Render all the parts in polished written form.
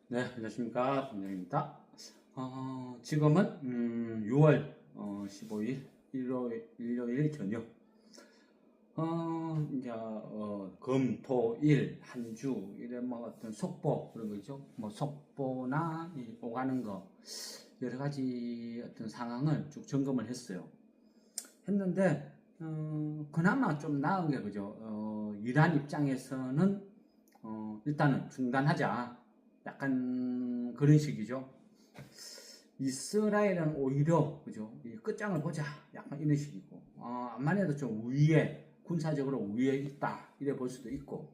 네, 안녕하십니까. 김영입니다. 지금은 6월 15일 일요일 저녁. 이제 금, 토, 일 한 주 이래 뭐 어떤 속보 그런 거죠. 뭐 속보나 이 오가는 거 여러 가지 어떤 상황을 쭉 점검을 했어요. 했는데 그나마 좀 나은 게 그죠. 이란 입장에서는 일단은 중단하자. 약간 그런 식이죠. 이스라엘은 오히려 그죠 이 끝장을 보자 약간 이런 식이고 암만 해도 좀 우위에 군사적으로 우위에 있다 이래 볼 수도 있고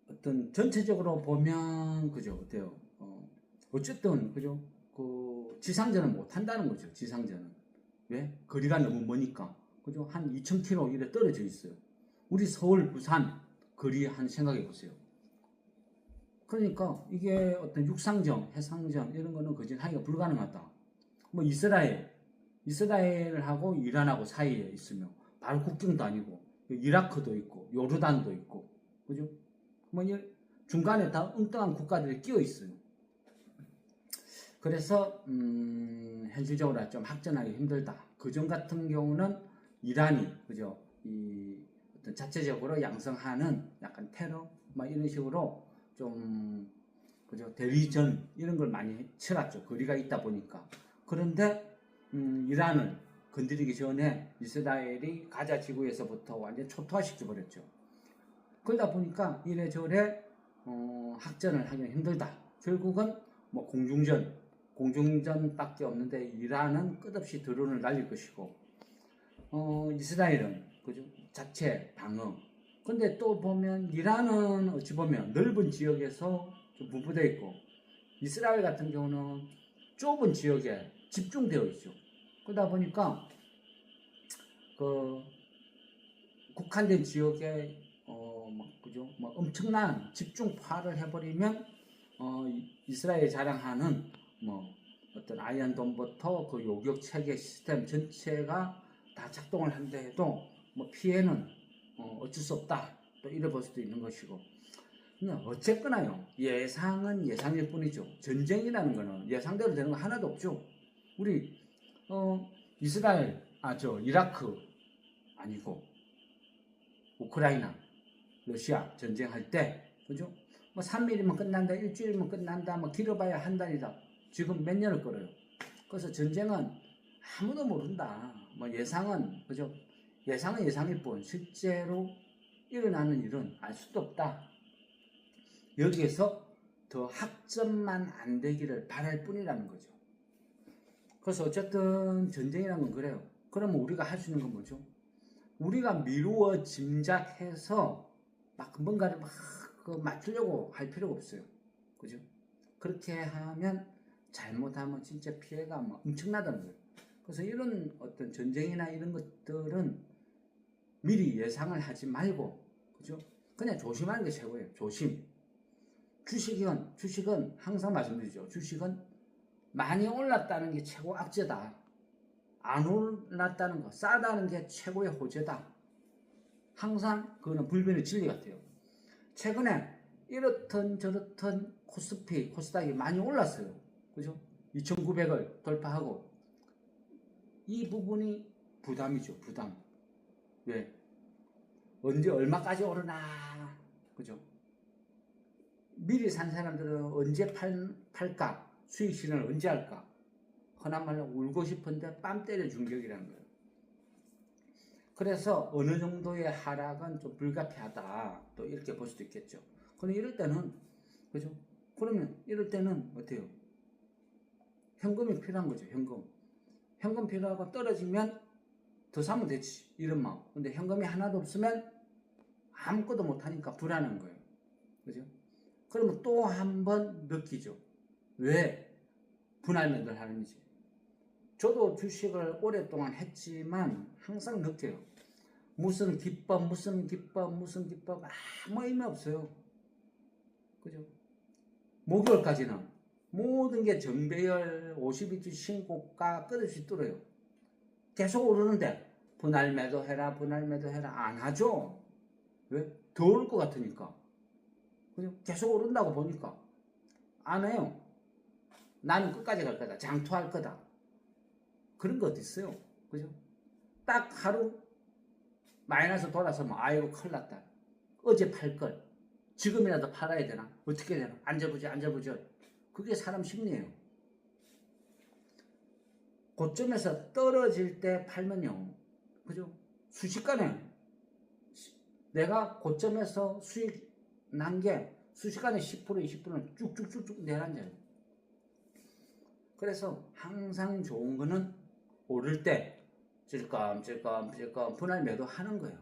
어떤 전체적으로 보면 그죠 어때요 어쨌든 그죠 그 지상전은 못 한다는 거죠. 지상전은 왜 거리가 너무 머니까 그죠 한 2,000km 이래 떨어져 있어요. 우리 서울 부산 거리 한 생각해 보세요. 그러니까 이게 어떤 육상전, 해상전 이런 거는 거짓하기가 불가능하다. 뭐 이스라엘하고 이란하고 사이에 있으며 바로 국경도 아니고 이라크도 있고 요르단도 있고 그죠? 뭐 중간에 다 엉뚱한 국가들이 끼어 있어요. 그래서 현실적으로 좀 확전하기 힘들다. 그전 같은 경우는 이란이 그죠? 이 어떤 자체적으로 양성하는 약간 테러 막 이런 식으로 좀 그죠 대리전 이런 걸 많이 치렀죠. 거리가 있다 보니까. 그런데 이란을 건드리기 전에 이스라엘이 가자 지구에서부터 완전 초토화시켜 버렸죠. 그러다 보니까 이래저래 확전을 하기 힘들다. 결국은 뭐 공중전밖에 없는데 이란은 끝없이 드론을 날릴 것이고 이스라엘은 그죠 자체 방어. 근데 또 보면 이란은 어찌 보면 넓은 지역에서 좀 분포되어 있고 이스라엘 같은 경우는 좁은 지역에 집중되어 있죠. 그러다 보니까 그 국한된 지역에 그죠 뭐 엄청난 집중파를 해버리면 이스라엘이 자랑하는 뭐 어떤 아이언돔부터 그 요격 체계 시스템 전체가 다 작동을 한다 해도 뭐 피해는 어쩔 수 없다. 또 이래 볼 수도 있는 것이고. 어쨌거나요. 예상은 예상일 뿐이죠. 전쟁이라는 거는 예상대로 되는 거 하나도 없죠. 우리 이스라엘 이라크 아니고 우크라이나 러시아 전쟁할 때 그죠? 뭐 3일이면 끝난다, 일주일이면 끝난다, 뭐 길어봐야 한 달이다. 지금 몇 년을 끌어요. 그래서 전쟁은 아무도 모른다. 뭐 예상은 그죠? 예상은 예상일 뿐 실제로 일어나는 일은 알 수도 없다. 여기에서 더 학점만 안 되기를 바랄 뿐이라는 거죠. 그래서 어쨌든 전쟁이라는 건 그래요. 그러면 우리가 할 수 있는 건 뭐죠? 우리가 미루어 짐작해서 막 뭔가를 막 맞추려고 할 필요가 없어요. 그죠? 그렇게 하면 잘못하면 진짜 피해가 뭐 엄청나다는 거예요. 그래서 이런 어떤 전쟁이나 이런 것들은 미리 예상을 하지 말고, 그죠? 그냥 조심하는 게 최고예요. 조심. 주식은 항상 말씀드리죠. 주식은 많이 올랐다는 게 최고 악재다. 안 올랐다는 거, 싸다는 게 최고의 호재다. 항상 그거는 불변의 진리 같아요. 최근에 이렇든 저렇든 코스닥이 많이 올랐어요. 그죠? 2,900을 돌파하고 이 부분이 부담이죠. 부담. 왜? 언제 얼마까지 오르나. 그죠? 미리 산 사람들은 언제 팔까? 수익 실현을 언제 할까? 흔한 말로 울고 싶은데 뺨 때려 준격이라는 거예요. 그래서 어느 정도의 하락은 좀 불가피하다. 또 이렇게 볼 수도 있겠죠. 그럼 이럴 때는, 그죠? 그러면 이럴 때는 어때요? 현금이 필요한 거죠, 현금. 현금 필요하고 떨어지면 더 사면 되지. 이런 마음. 근데 현금이 하나도 없으면 아무것도 못하니까 불안한 거예요. 그죠? 그러면 또 한 번 느끼죠. 왜 분할 매도를 하는지. 저도 주식을 오랫동안 했지만 항상 느껴요. 무슨 기법 아무 의미 없어요. 그죠? 목요일까지는 모든 게 정배열 52주 신고가 끝없이 뚫어요. 계속 오르는데 분할 매도해라 안 하죠. 왜? 더 올 것 같으니까. 그죠? 계속 오른다고 보니까 안 해요. 나는 끝까지 갈 거다. 장투할 거다. 그런 거 어디 있어요? 그죠? 딱 하루 마이너스 돌아서면 아이고 큰일 났다. 어제 팔 걸. 지금이라도 팔아야 되나? 어떻게 되나? 앉아보죠. 그게 사람 심리예요. 고점에서 떨어질 때 팔면요. 그죠? 순식간에 내가 고점에서 수익 난 게 순식간에 10% 20%는 쭉쭉쭉쭉 내려앉아요. 그래서 항상 좋은 거는 오를 때 찔끔찔끔 분할 매도 하는 거예요.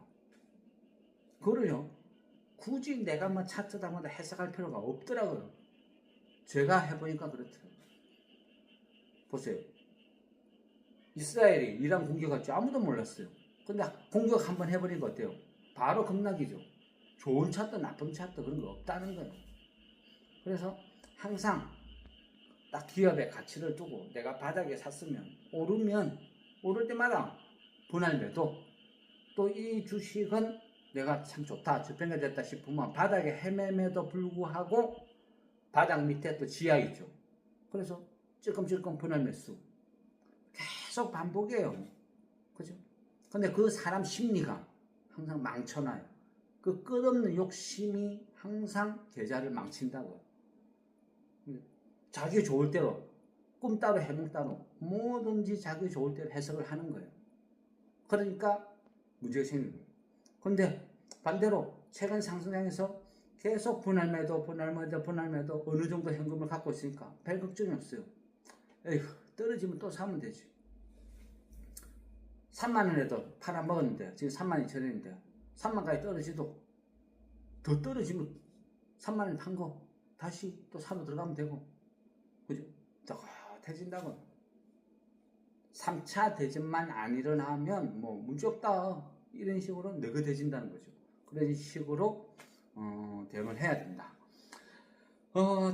그거를요. 굳이 내가 뭐 차트다마다 해석할 필요가 없더라고요. 제가 해보니까 그렇더라고요. 보세요. 이스라엘이 이란 공격할지 아무도 몰랐어요. 근데 공격 한번 해버리니까 어때요? 바로 급락이죠. 좋은 차트, 나쁜 차트 그런 거 없다는 거예요. 그래서 항상 딱 기업의 가치를 두고 내가 바닥에 샀으면 오를 때마다 분할 매도, 또 이 주식은 내가 참 좋다, 저평가 됐다 싶으면 바닥에 헤매매도 불구하고 바닥 밑에 또 지하 있죠. 그래서 찔끔찔끔 분할 매수 계속 반복이에요. 그죠? 근데 그 사람 심리가 항상 망쳐놔요. 그 끝없는 욕심이 항상 계좌를 망친다고요. 자기 좋을 대로 꿈 따로 해몽 따로 뭐든지 자기 좋을 대로 해석을 하는 거예요. 그러니까 문제가 생기는 거예요. 근데 반대로 최근 상승장에서 계속 분할 매도 어느 정도 현금을 갖고 있으니까 별 걱정이 없어요. 에휴, 떨어지면 또 사면 되지. 3만 원에도 팔아먹었는데 지금 3만 2천 원인데 3만까지 떨어지도 더 떨어지면 3만 원 판 거 다시 또 사러 들어가면 되고, 그죠? 똑같아진다고. 3차 대전만 안 일어나면 뭐 문제없다 이런 식으로 너그대진다는 거죠. 그런 식으로 대응을 해야 된다.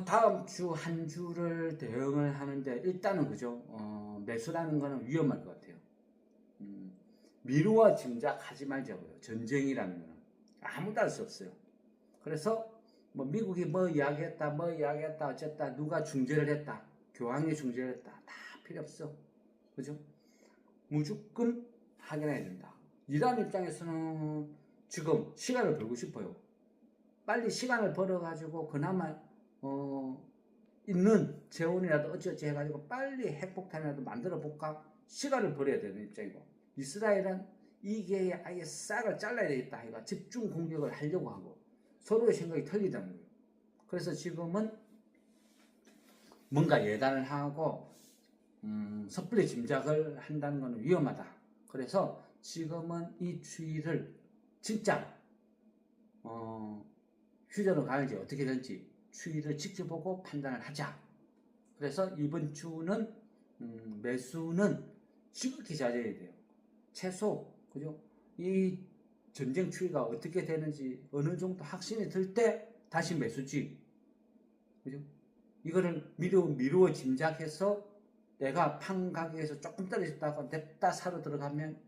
다음 주 한 주를 대응을 하는데 일단은 그죠? 매수라는 거는 위험할 것 같아요. 미루어 짐작하지 말자고요. 전쟁이라는 거는 아무도 알 수 없어요. 그래서 뭐 미국이 뭐 이야기했다 어쨌다 누가 중재를 했다 교황이 중재를 했다 다 필요 없어. 그죠? 무조건 확인해야 된다. 이란 입장에서는 지금 시간을 벌고 싶어요. 빨리 시간을 벌어가지고 그나마 있는 재원이라도 어찌어찌 해가지고 빨리 핵폭탄이라도 만들어 볼까 시간을 벌여야 되는 입장이고, 이스라엘은 이게 아예 싹을 잘라야 되겠다 해가 집중 공격을 하려고 하고 서로의 생각이 틀리다는 거예요. 그래서 지금은 뭔가 예단을 하고 섣불리 짐작을 한다는 것은 위험하다. 그래서 지금은 이 추이를 진짜 휴전으로 가는지 어떻게 될지 추이를 지켜보고 판단을 하자. 그래서 이번 주는 매수는 지극히 자제해야 돼요. 최소 그죠? 이 전쟁 추이가 어떻게 되는지 어느 정도 확신이 들 때 다시 매수지. 그죠? 이거를 미루어 짐작해서 내가 판 가격에서 조금 떨어졌다가 냅다 사러 들어가면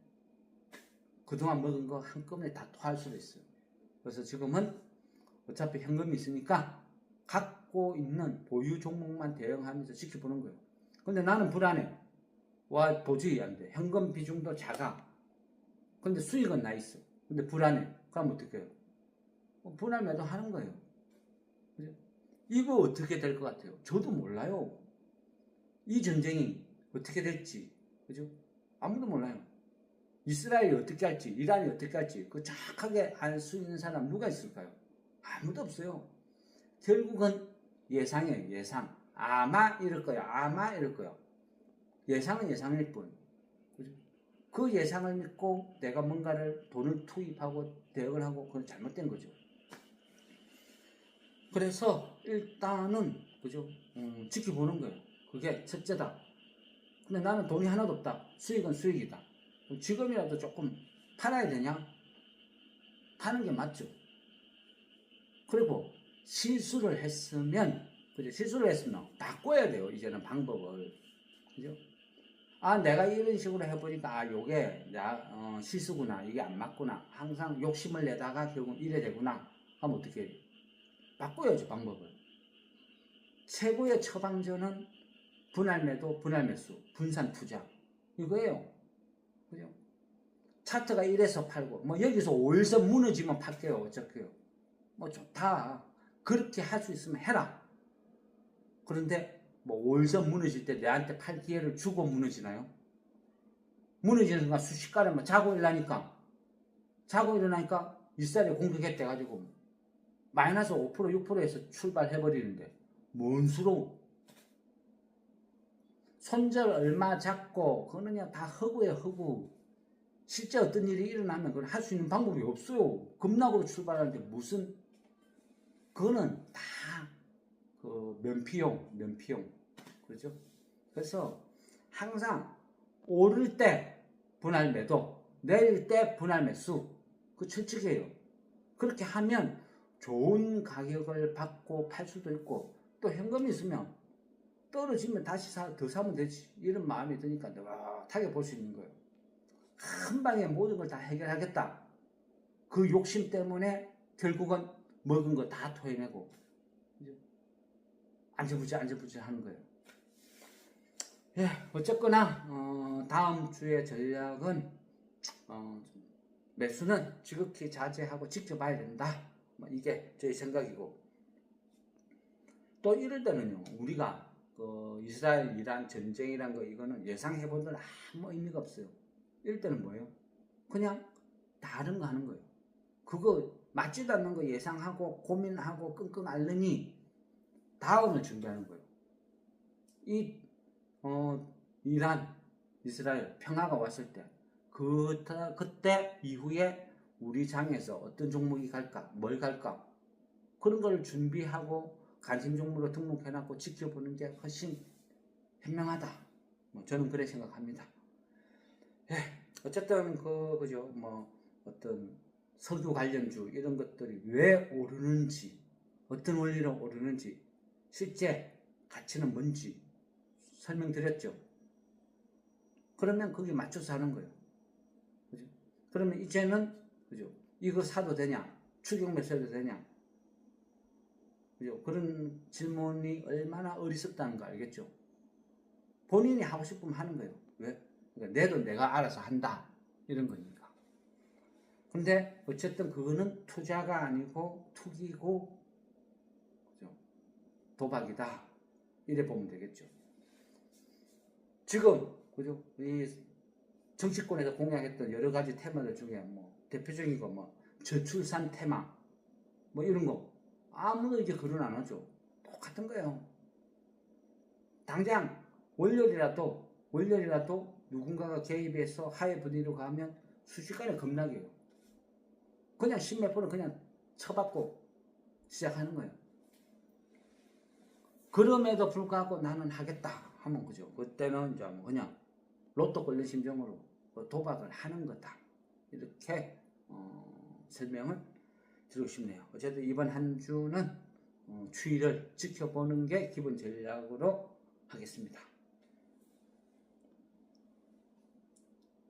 그동안 먹은 거 한꺼번에 다 토할 수도 있어요. 그래서 지금은 어차피 현금이 있으니까 갖고 있는 보유 종목만 대응하면서 지켜보는 거예요. 근데 나는 불안해. 와, 도저히 안 돼. 현금 비중도 작아. 근데 수익은 나 있어. 근데 불안해. 그럼 어떻게 해요? 분할 매도 하는 거예요. 그죠? 이거 어떻게 될 것 같아요? 저도 몰라요. 이 전쟁이 어떻게 될지. 그죠? 아무도 몰라요. 이스라엘이 어떻게 할지, 이란이 어떻게 할지, 그 정확하게 알 수 있는 사람 누가 있을까요? 아무도 없어요. 결국은 예상이에요, 예상. 아마 이럴 거야, 아마 이럴 거야. 예상은 예상일 뿐. 그죠? 그 예상을 믿고 내가 뭔가를 돈을 투입하고 대응을 하고 그건 잘못된 거죠. 그래서 일단은 그죠? 지켜보는 거예요. 그게 첫째다. 근데 나는 돈이 하나도 없다. 수익은 수익이다. 그럼 지금이라도 조금 팔아야 되냐? 파는 게 맞죠. 그리고 실수를 했으면, 그죠? 실수를 했으면 바꿔야 돼요. 이제는 방법을. 그죠? 아, 내가 이런 식으로 해보니까, 아, 요게, 실수구나. 이게 안 맞구나. 항상 욕심을 내다가 결국 이래 되구나. 하면 어떻게 해요? 바꿔야지 방법을. 최고의 처방전은 분할 매도, 분할 매수, 분산 투자 이거예요. 그죠? 차트가 이래서 팔고 뭐 여기서 5일선 무너지면 팔게요. 어차피요. 뭐 좋다. 그렇게 할 수 있으면 해라. 그런데 뭐 5일선 무너질 때 내한테 팔 기회를 주고 무너지나요? 무너지는 순간 순식간에 뭐 자고 일어나니까 일살에 공격했대 가지고 마이너스 5% 6%에서 출발해버리는데 뭔 수로 손절 얼마 잡고 그거는요 다 허구예요. 허구. 실제 어떤 일이 일어나면 그걸 할 수 있는 방법이 없어요. 급락으로 출발하는데 무슨 그거는 다 그 면피용. 그렇죠? 그래서 항상 오를 때 분할 매도, 내릴 때 분할 매수 그 철칙이에요. 그렇게 하면 좋은 가격을 받고 팔 수도 있고 또 현금이 있으면 떨어지면 다시 더 사면 되지. 이런 마음이 드니까 느긋하게 볼 수 있는 거예요. 한 방에 모든 걸 다 해결하겠다. 그 욕심 때문에 결국은 먹은 거 다 토해내고 안절부절 하는 거예요. 예, 어쨌거나 다음 주의 전략은 매수는 지극히 자제하고 지켜봐야 된다. 뭐 이게 저희 생각이고 또 이럴 때는요 우리가 그 이스라엘 이란 전쟁이란 거 이거는 예상해보면 아무 의미가 없어요. 이럴 때는 뭐예요? 그냥 다른 거 하는 거예요. 그거 맞지도 않는 거 예상하고 고민하고 끙끙 앓느니 다음을 준비하는 거예요. 이란 이스라엘 평화가 왔을 때 그때 이후에 우리 장에서 어떤 종목이 갈까 뭘 갈까 그런 걸 준비하고 관심 종목으로 등록해놨고 지켜보는 게 훨씬 현명하다. 저는 그렇게 생각합니다. 예, 어쨌든 그죠 뭐 어떤 석유 관련주 이런 것들이 왜 오르는지 어떤 원리로 오르는지 실제 가치는 뭔지 설명드렸죠. 그러면 거기에 맞춰서 하는 거예요. 그죠? 그러면 이제는 그죠? 이거 사도 되냐? 추경 매수해도 되냐? 그죠? 그런 질문이 얼마나 어리석다는 거 알겠죠? 본인이 하고 싶으면 하는 거예요. 왜? 그러니까 내 돈 내가 알아서 한다. 이런 거니까. 근데 어쨌든 그거는 투자가 아니고 투기고 그죠? 도박이다. 이래 보면 되겠죠. 지금 그죠? 이 정치권에서 공약했던 여러 가지 테마들 중에 뭐 대표적인 거 뭐 저출산 테마 뭐 이런 거 아무도 이제 거론 안 하죠. 똑같은 거예요. 당장 월요일이라도 누군가가 개입해서 하해 분위기로 가면 순식간에 급락이에요. 그냥 10몇 프로 그냥 쳐받고 시작하는 거예요. 그럼에도 불구하고 나는 하겠다 하면 그죠. 그때는 이제 뭐 그냥 로또 걸린 심정으로 도박을 하는 거다. 이렇게 설명을 드리고 싶네요. 어쨌든 이번 한 주는 추이를 지켜보는 게 기본 전략으로 하겠습니다.